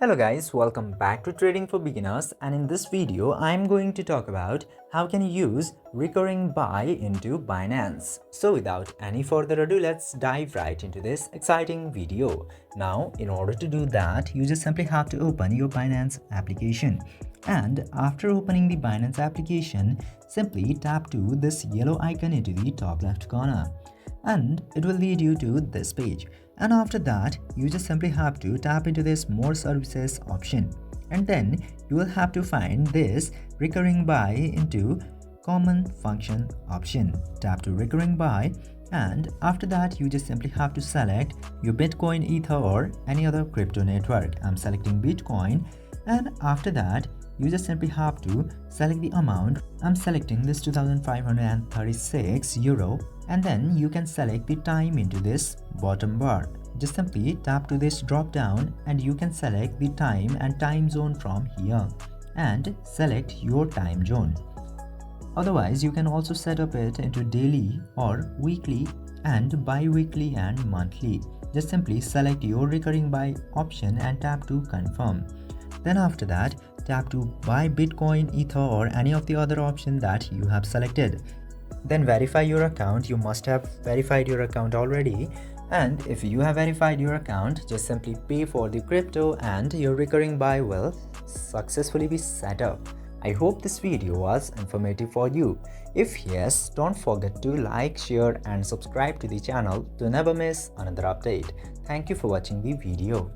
Hello guys, welcome back to Trading for Beginners, and in this video I'm going to talk about how can you use recurring buy into Binance. So without any further ado, let's dive right into this exciting video. Now in order to do that, you just simply have to open your Binance application, and after opening the Binance application, simply tap to this yellow icon into the top left corner and it will lead you to this page. And after that, you just simply have to tap into this more services option, and then you will have to find this recurring buy into common function option. Tap to recurring buy, and after that you just simply have to select your Bitcoin, Ether or any other crypto network. I'm selecting Bitcoin, and after that you just simply have to select the amount. I'm selecting this 2536 euro, and then you can select the time into this bottom bar. Just simply tap to this drop down and you can select the time and time zone from here and select your time zone. Otherwise, you can also set up it into daily or weekly and bi-weekly and monthly. Just simply select your recurring buy option and tap to confirm. Then after that, tap to buy Bitcoin, Ether or any of the other option that you have selected. Then verify your account. You must have verified your account already, and if you have verified your account, just simply pay for the crypto and your recurring buy will successfully be set up. I hope this video was informative for you. If yes, don't forget to like, share and subscribe to the channel to never miss another update. Thank you for watching the video.